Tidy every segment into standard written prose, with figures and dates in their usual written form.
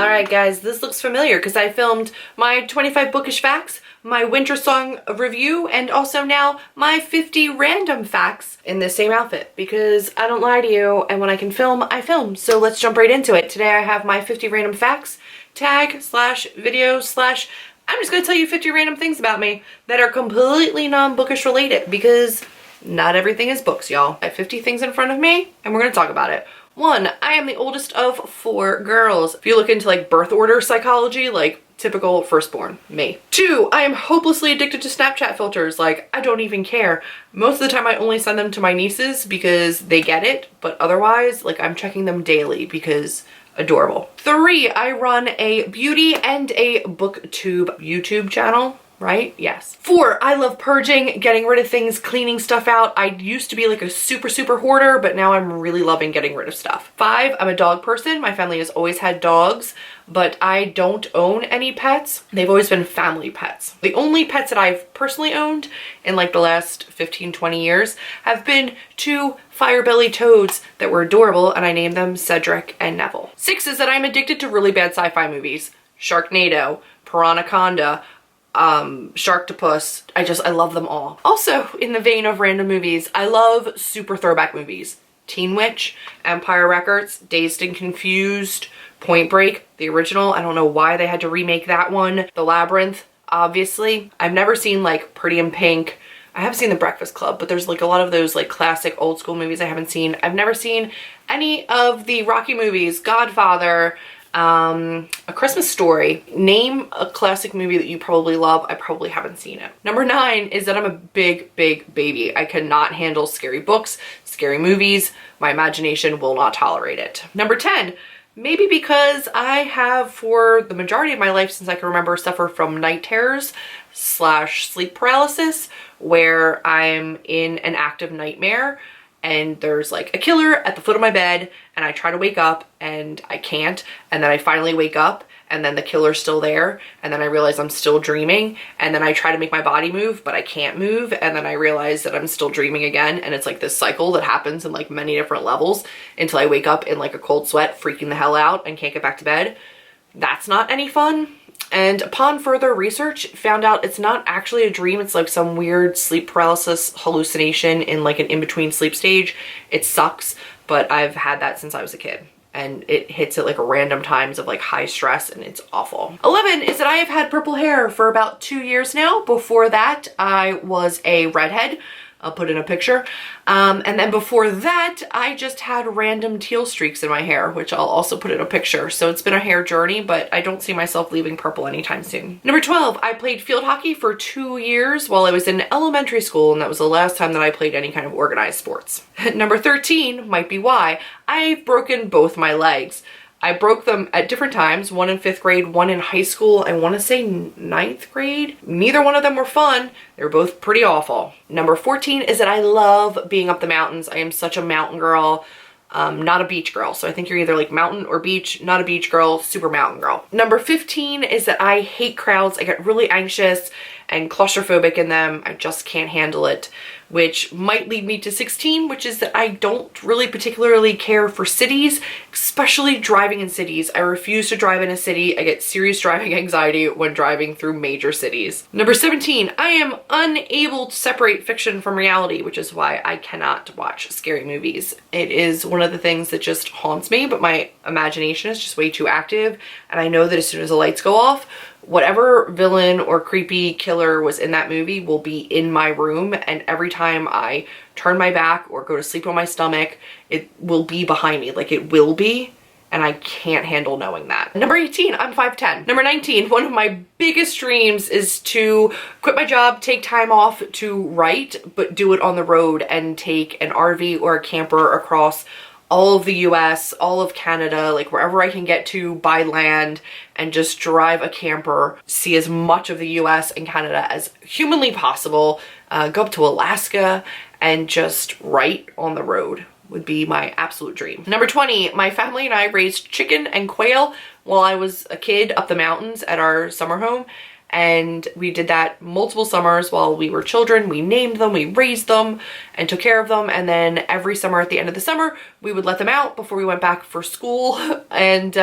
Alright guys, this looks familiar because I filmed my 25 bookish facts, my winter song review, and also now my 50 random facts in the same outfit because I don't lie to you, and when I can film, I film. So let's jump right into it. Today I have my 50 random facts tag slash video slash I'm just gonna tell you 50 random things about me that are completely non-bookish related because not everything is books, y'all. I have 50 things in front of me and we're gonna talk about it. 1, I am the oldest of 4 girls. If you look into like birth order psychology, like typical firstborn, me. 2, I am hopelessly addicted to Snapchat filters. Like, I don't even care. Most of the time I only send them to my nieces because they get it, but otherwise, like, I'm checking them daily because adorable. 3, I run a beauty and a booktube YouTube channel. Right? Yes. 4, I love purging, getting rid of things, cleaning stuff out. I used to be like a super hoarder, but now I'm really loving getting rid of stuff. 5, I'm a dog person. My family has always had dogs, but I don't own any pets. They've always been family pets. The only pets that I've personally owned in like the last 15-20 years have been 2 fire-belly toads that were adorable, and I named them Cedric and Neville. 6 is that I'm addicted to really bad sci-fi movies. Sharknado, Piranhaconda, Sharktopus. I love them all. Also, in the vein of random movies, I love super throwback movies. Teen Witch, Empire Records, Dazed and Confused, Point Break, the original. I don't know why they had to remake that one. The Labyrinth, obviously. I've never seen like Pretty in Pink. I have seen The Breakfast Club, but there's like a lot of those like classic old school movies I haven't seen. I've never seen any of the Rocky movies, Godfather, A Christmas Story. Name a classic movie that you probably love. I probably haven't seen it. Number 9 is that I'm a big baby. I cannot handle scary books, scary movies. My imagination will not tolerate it. Number 10, maybe because I have for the majority of my life since I can remember suffered from night terrors slash sleep paralysis where I'm in an active nightmare and there's like a killer at the foot of my bed and I try to wake up and I can't, and then I finally wake up and then the killer's still there, and then I realize I'm still dreaming, and then I try to make my body move but I can't move, and then I realize that I'm still dreaming again, and it's like this cycle that happens in like many different levels until I wake up in like a cold sweat freaking the hell out and can't get back to bed. That's not any fun. And upon further research, found out it's not actually a dream. It's like some weird sleep paralysis hallucination in like an in-between sleep stage. It sucks, but I've had that since I was a kid. And it hits at like random times of like high stress and it's awful. 11 is that I have had purple hair for about 2 years now. Before that, I was a redhead. I'll put in a picture. And then before that, I just had random teal streaks in my hair, which I'll also put in a picture. So it's been a hair journey, but I don't see myself leaving purple anytime soon. Number 12, I played field hockey for 2 years while I was in elementary school, and that was the last time that I played any kind of organized sports. Number 13 might be why I've broken both my legs. I broke them at different times, one in 5th grade, one in high school, I want to say 9th grade. Neither one of them were fun. They were both pretty awful. Number 14 is that I love being up the mountains. I am such a mountain girl, not a beach girl. So I think you're either like mountain or beach, not a beach girl, super mountain girl. Number 15 is that I hate crowds. I get really anxious and claustrophobic in them. I just can't handle it, which might lead me to 16, which is that I don't really particularly care for cities, especially driving in cities. I refuse to drive in a city. I get serious driving anxiety when driving through major cities. Number 17, I am unable to separate fiction from reality, which is why I cannot watch scary movies. It is one of the things that just haunts me, but my imagination is just way too active. And I know that as soon as the lights go off, whatever villain or creepy killer was in that movie will be in my room, and every time I turn my back or go to sleep on my stomach, it will be behind me. Like, it will be, and I can't handle knowing that. Number 18, I'm 5'10". Number 19, one of my biggest dreams is to quit my job, take time off to write, but do it on the road and take an RV or a camper across all of the US, all of Canada, like wherever I can get to by land, and just drive a camper, see as much of the US and Canada as humanly possible, go up to Alaska and just write on the road would be my absolute dream. Number 20, my family and I raised chicken and quail while I was a kid up the mountains at our summer home. and we did that multiple summers while we were children. We named them, we raised them, and took care of them, and then every summer at the end of the summer, we would let them out before we went back for school, and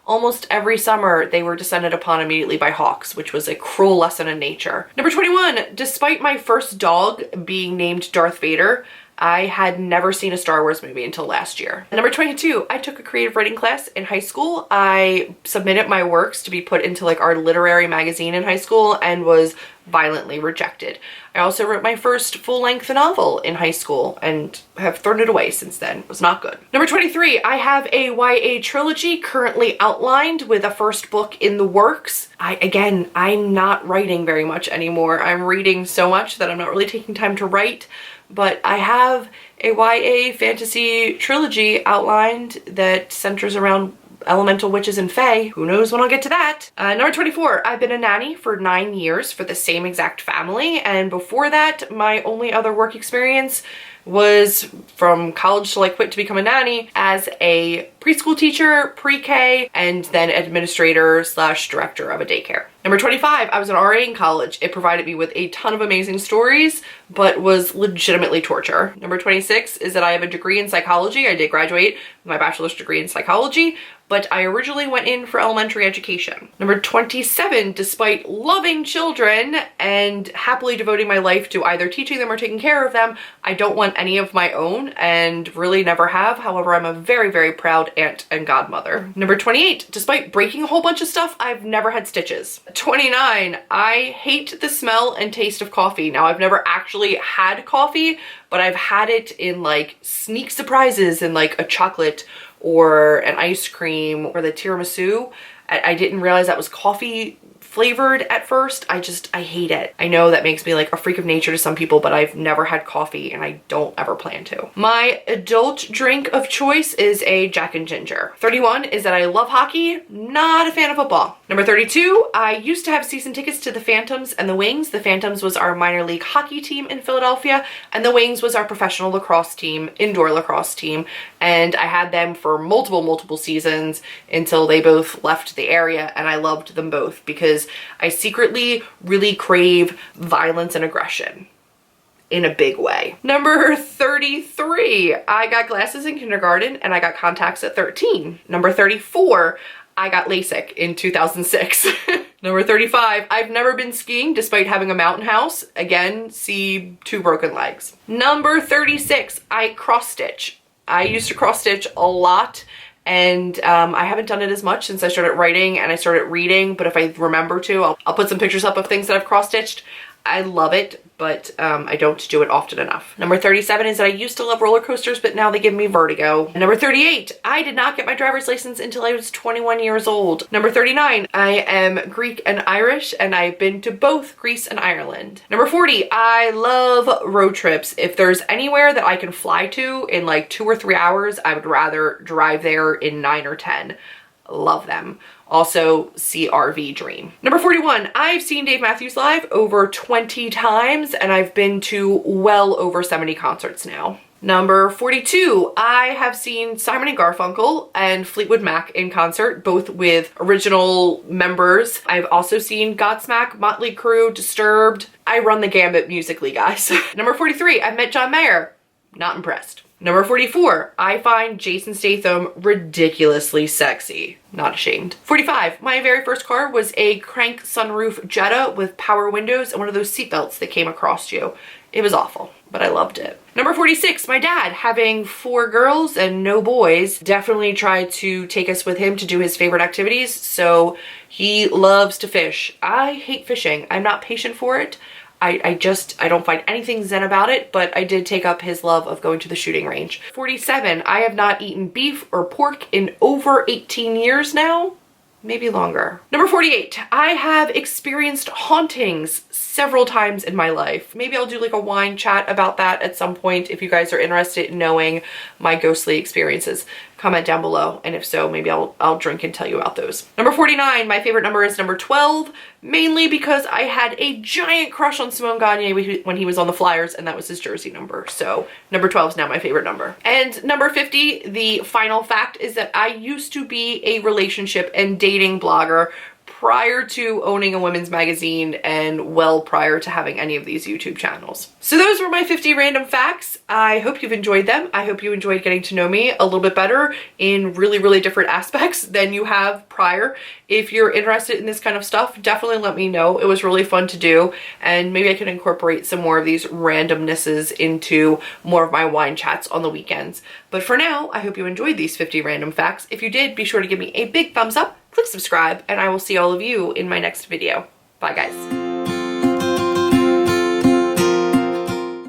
almost every summer they were descended upon immediately by hawks, which was a cruel lesson in nature. Number 21, despite my first dog being named Darth Vader, I had never seen a Star Wars movie until last year. Number 22, I took a creative writing class in high school. I submitted my works to be put into like our literary magazine in high school and was violently rejected. I also wrote my first full-length novel in high school and have thrown it away since then. It was not good. Number 23, I have a YA trilogy currently outlined with a first book in the works. I'm not writing very much anymore. I'm reading so much that I'm not really taking time to write, but I have a YA fantasy trilogy outlined that centers around elemental witches and fae. Who knows when I'll get to that. Number 24, I've been a nanny for 9 years for the same exact family, and before that, my only other work experience was from college till I quit to become a nanny as a preschool teacher, pre-K, and then administrator / director of a daycare. Number 25, I was an RA in college. It provided me with a ton of amazing stories, but was legitimately torture. Number 26 is that I have a degree in psychology. I did graduate with my bachelor's degree in psychology, but I originally went in for elementary education. Number 27, despite loving children and happily devoting my life to either teaching them or taking care of them, I don't want any of my own and really never have. However, I'm a very, very proud aunt and godmother. Number 28, despite breaking a whole bunch of stuff, I've never had stitches. 29, I hate the smell and taste of coffee. Now, I've never actually had coffee, but I've had it in like sneak surprises in like a chocolate or an ice cream or the tiramisu. I didn't realize that was coffee flavored at first. I hate it. I know that makes me like a freak of nature to some people, but I've never had coffee and I don't ever plan to. My adult drink of choice is a Jack and Ginger. 31 is that I love hockey, not a fan of football. Number 32, I used to have season tickets to the Phantoms and the Wings. The Phantoms was our minor league hockey team in Philadelphia, and the Wings was our professional lacrosse team, indoor lacrosse team, and I had them for multiple seasons until they both left the area, and I loved them both because I secretly really crave violence and aggression in a big way. Number 33, I got glasses in kindergarten and I got contacts at 13. Number 34, I got LASIK in 2006. Number 35, I've never been skiing despite having a mountain house. Again, see 2 broken legs. Number 36, I cross stitch. I used to cross stitch a lot, and I haven't done it as much since I started writing and I started reading, but if I remember to, I'll put some pictures up of things that I've cross-stitched. I love it, but I don't do it often enough. Number 37 is that I used to love roller coasters, but now they give me vertigo. Number 38, I did not get my driver's license until I was 21 years old. Number 39, I am Greek and Irish, and I've been to both Greece and Ireland. Number 40, I love road trips. If there's anywhere that I can fly to in like 2 or 3 hours, I would rather drive there in 9 or 10. Love them. Also, CRV dream. Number 41, I've seen Dave Matthews live over 20 times and I've been to well over 70 concerts now. Number 42, I have seen Simon and Garfunkel and Fleetwood Mac in concert, both with original members. I've also seen Godsmack, Motley Crue, Disturbed. I run the gambit musically, guys. Number 43, I've met John Mayer. Not impressed. Number 44, I find Jason Statham ridiculously sexy. Not ashamed. 45, my very first car was a crank sunroof Jetta with power windows and one of those seatbelts that came across you. It was awful, but I loved it. Number 46, my dad, having 4 girls and no boys, definitely tried to take us with him to do his favorite activities, so he loves to fish. I hate fishing. I'm not patient for it. I don't find anything zen about it, but I did take up his love of going to the shooting range. 47, I have not eaten beef or pork in over 18 years now. Maybe longer. Number 48, I have experienced hauntings several times in my life. Maybe I'll do like a wine chat about that at some point if you guys are interested in knowing my ghostly experiences. Comment down below, and if so, maybe I'll drink and tell you about those. Number 49, my favorite number is number 12, mainly because I had a giant crush on Simone Gagne when he was on the Flyers, and that was his jersey number. So number 12 is now my favorite number. And number 50, the final fact is that I used to be a relationship and dating blogger prior to owning a women's magazine and well prior to having any of these YouTube channels. So those were my 50 random facts. I hope you've enjoyed them. I hope you enjoyed getting to know me a little bit better in really, really different aspects than you have prior. If you're interested in this kind of stuff, definitely let me know. It was really fun to do, and maybe I can incorporate some more of these randomnesses into more of my wine chats on the weekends. But for now, I hope you enjoyed these 50 random facts. If you did, be sure to give me a big thumbs up, click subscribe, and I will see all of you in my next video. Bye guys.